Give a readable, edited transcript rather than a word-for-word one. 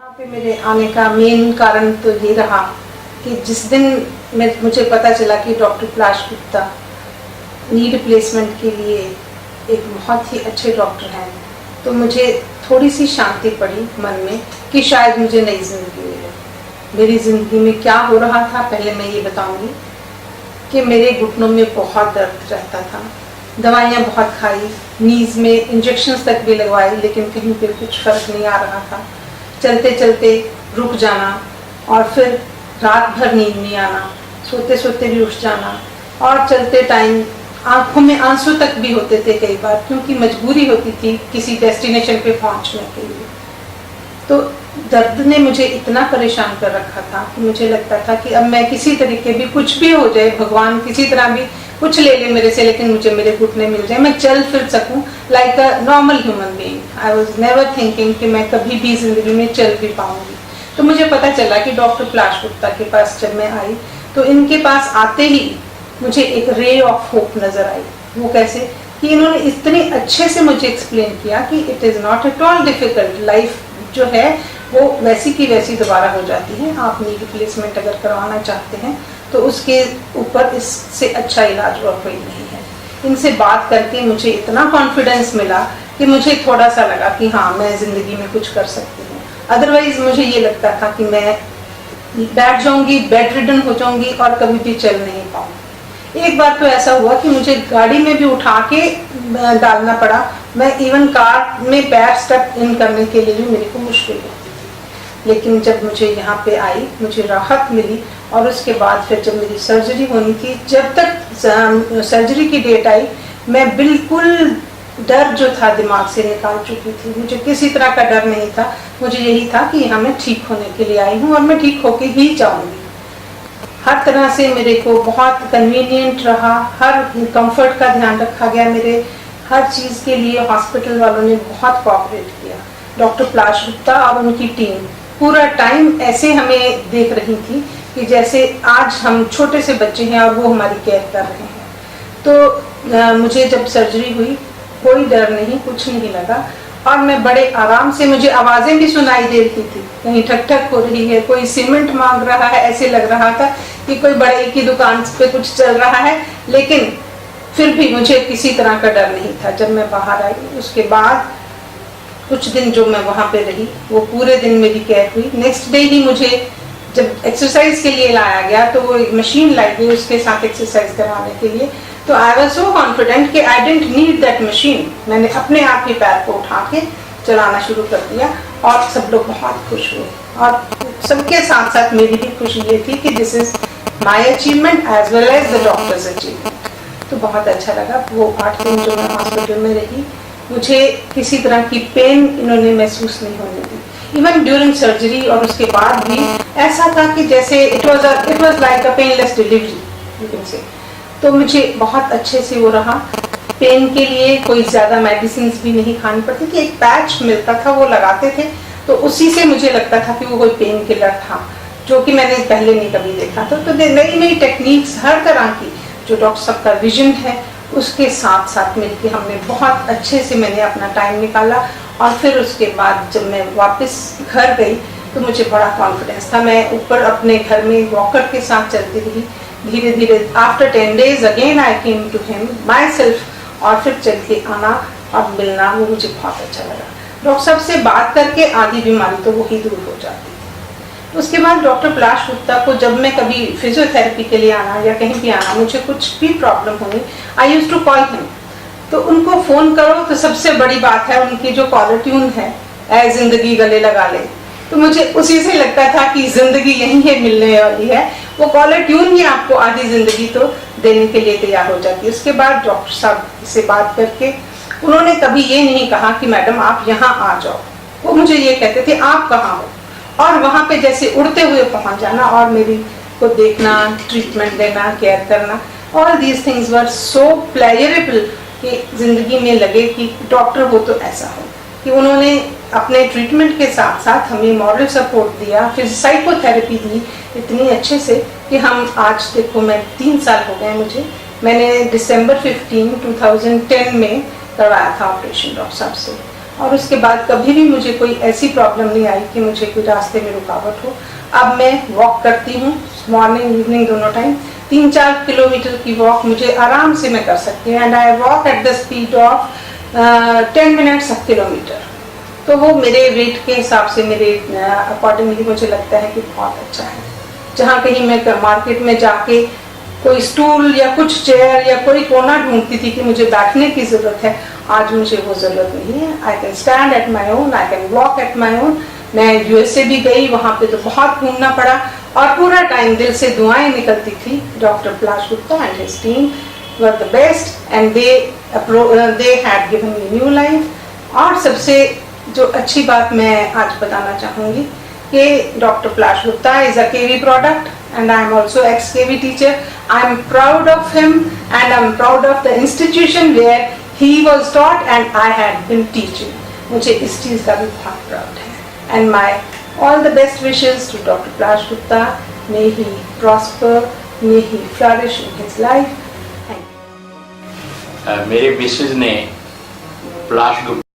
यहाँ पे मेरे आने का मेन कारण तो ये रहा कि जिस दिन मुझे पता चला कि डॉक्टर पलाश गुप्ता नी रिप्लेसमेंट के लिए एक बहुत ही अच्छे डॉक्टर हैं, तो मुझे थोड़ी सी शांति पड़ी मन में कि शायद मुझे नई ज़िंदगी मिले। मेरी ज़िंदगी में क्या हो रहा था पहले मैं ये बताऊंगी कि मेरे घुटनों में बहुत दर्द रहता था, दवाइयाँ बहुत खाई, नीज़ में इंजेक्शंस तक भी लगवाई, लेकिन कहीं पे कुछ फ़र्क नहीं आ रहा था। चलते चलते रुक जाना और फिर रात भर नींद नहीं आना, सोते सोते भी उठ जाना, और चलते टाइम आंखों में आंसू तक भी होते थे कई बार, क्योंकि मजबूरी होती थी किसी डेस्टिनेशन पे पहुंचने के लिए। तो दर्द ने मुझे इतना परेशान कर रखा था कि मुझे लगता था कि अब मैं किसी तरीके भी कुछ भी हो जाए, भगवान किसी तरह भी कुछ ले ले मेरे से, लेकिन मुझे मेरे घुटने मिल जाए, मैं चल फिर सकूं like a normal human being. I was never thinking कि मैं कभी भी जिंदगी में चल भी पाऊंगी। तो मुझे पता चला कि डॉक्टर पलाश गुप्ता के पास जब मैं आई तो इनके पास आते ही मुझे एक रे ऑफ होप नजर आई। वो कैसे कि इन्होंने इतने अच्छे से मुझे एक्सप्लेन किया कि it is not at all difficult, life जो है वो वैसी की वैसी दोबारा हो जाती है। आप नी रिप्लेसमेंट अगर करवाना चाहते हैं तो उसके ऊपर इससे अच्छा इलाज और कोई नहीं है। इनसे बात करके मुझे इतना कॉन्फिडेंस मिला कि मुझे थोड़ा सा लगा कि हाँ, मैं ज़िंदगी में कुछ कर सकती हूँ। अदरवाइज मुझे ये लगता था कि मैं बैठ जाऊंगी, बेड रिडन हो जाऊंगी और कभी भी चल नहीं पाऊंगी। एक बार तो ऐसा हुआ कि मुझे गाड़ी में भी उठा के डालना पड़ा, मैं इवन कार में पैर स्टेप इन करने के लिए भी मेरे को मुश्किल होती थी। लेकिन जब मुझे यहाँ पे आई मुझे राहत मिली, और उसके बाद फिर जब मेरी सर्जरी होनी थी, जब तक सर्जरी की डेट आई मैं बिल्कुल डर जो था दिमाग से निकाल चुकी थी। मुझे किसी तरह का डर नहीं था, मुझे यही था कि यहाँ मैं ठीक होने के लिए आई हूँ और मैं ठीक होके ही जाऊँगी। हर तरह से मेरे को बहुत कन्वीनियंट रहा, हर कंफर्ट का ध्यान रखा गया, मेरे हर चीज़ के लिए हॉस्पिटल वालों ने बहुत कोऑपरेट किया। डॉक्टर पलाश गुप्ता और उनकी टीम पूरा टाइम ऐसे हमें देख रही थी कि जैसे आज हम छोटे से बच्चे हैं और वो हमारी केयर कर रहे हैं। तो मुझे जब सर्जरी हुई कोई डर नहीं, कुछ नहीं लगा, और मैं बड़े आराम से, मुझे आवाज़ें भी सुनाई दे रही थी, कहीं ठक ठक हो रही है, कोई सीमेंट मांग रहा है, ऐसे लग रहा था कि कोई बड़े की दुकान पे कुछ चल रहा है। लेकिन फिर भी मुझे किसी तरह का डर नहीं था। जब मैं बाहर आई उसके बाद कुछ दिन जो मैं वहाँ पे रही वो पूरे दिन मेरी केयर हुई। नेक्स्ट डे ही मुझे जब एक्सरसाइज के लिए लाया गया तो वो एक मशीन लाई गई उसके साथ एक्सरसाइज करवाने के लिए। तो आई वाज सो कॉन्फिडेंट कि I didn't need that machine. मैंने अपने आप ही पैर को उठा के चलाना शुरू कर दिया और सब लोग बहुत खुश हुए, और सबके साथ साथ मेरी भी खुशी ये थी कि this is my achievement as well as the doctor's achievement. तो बहुत अच्छा लगा। वो 8 दिन जो मैं हॉस्पिटल में रही मुझे किसी तरह की पेन इन्होंने महसूस नहीं होने दी। इवन ड्यूरिंग सर्जरी और उसके बाद भी ऐसा था कि जैसे it was like a painless delivery you can say. तो मुझे बहुत अच्छे से वो रहा। पेन के लिए कोई ज़्यादा मेडिसिन भी नहीं खानी पड़ती थी, एक पैच मिलता था वो लगाते थे, तो उसी से मुझे लगता था कि वो कोई पेन किलर था, जो कि मैंने पहले नहीं कभी देखा था। तो नई नई टेक्निक्स हर तरह की जो डॉक्टर साहब का विजन है उसके साथ साथ मिलकर हमने बहुत अच्छे से, मैंने अपना टाइम निकाला। और फिर उसके बाद जब मैं वापस घर गई तो मुझे बड़ा कॉन्फिडेंस था। मैं ऊपर अपने घर में वॉकर के साथ चलती रही धीरे धीरे। After 10 days again I came to him myself, और फिर चल के आना और मिलना वो मुझे बहुत अच्छा लगा। डॉक्टर साहब से बात करके आधी बीमारी तो वही दूर हो जाती थी। उसके बाद डॉक्टर पलाश गुप्ता को जब मैं कभी फिजियोथेरेपी के लिए आना या कहीं भी आना, मुझे कुछ भी प्रॉब्लम होनी, I used to call him. तो उनको फ़ोन करो तो सबसे बड़ी बात है उनकी जो कॉलर ट्यून है, ऐ जिंदगी गले लगा ले, तो मुझे उसी से लगता था कि जिंदगी यहीं है, मिलने वाली है। वो कॉलर ट्यून ही आपको आधी जिंदगी तो देने के लिए तैयार हो जाती है। उसके बाद डॉक्टर साहब से बात करके उन्होंने कभी ये नहीं कहा कि मैडम आप यहाँ आ जाओ, वो मुझे ये कहते थे आप कहाँ हो, और वहाँ पे जैसे उड़ते हुए पहुँच जाना और मेरी को देखना, ट्रीटमेंट देना, केयर करना। All these things were so pleasurable कि जिंदगी में लगे कि डॉक्टर हो तो ऐसा हो। कि उन्होंने अपने ट्रीटमेंट के साथ साथ हमें मॉरल सपोर्ट दिया, फिर साइकोथेरेपी दी इतनी अच्छे से कि हम आज देखो, मैं 3 साल हो गए मुझे, मैंने दिसंबर 15, 2010 में करवाया था ऑपरेशन डॉक्टर साहब से, और उसके बाद कभी भी मुझे कोई ऐसी प्रॉब्लम नहीं आई कि मुझे कोई रास्ते में रुकावट हो। अब मैं वॉक करती हूँ मॉर्निंग इवनिंग दोनों टाइम। 3-4 किलोमीटर की वॉक मुझे आराम से मैं कर सकती हूँ, and I walk at the speed of 10 minutes a kilometre. तो वो मेरे वेट के हिसाब से, मेरे अकॉर्डिंगली मुझे लगता है कि बहुत अच्छा है। जहाँ कहीं मैं मार्केट में जाके कोई स्टूल या कुछ चेयर या कोई कोना ढूंढती थी कि मुझे बैठने की जरूरत है, आज मुझे वो जरूरत नहीं है। I can stand at my own, I can walk at my own. मैं यूएसए भी गई, वहाँ पे तो बहुत घूमना पड़ा और पूरा टाइम दिल से दुआएं निकलती थी। Doctor Palash Gupta and his team were the best and they had given me new life. और सबसे जो अच्छी बात मैं आज बताना चाहूँगी कि doctor Palash Gupta is a KV product and I am also ex-KV teacher. I am proud of him and I am proud of the institution where he was taught and I had been teaching. मुझे इस चीज़ का भी बहुत proud है। And my all the best wishes to Dr. Plash Gupta. May he prosper, may he flourish in his life. Thank you. मेरे Mrs ने प्लाश गुप्ता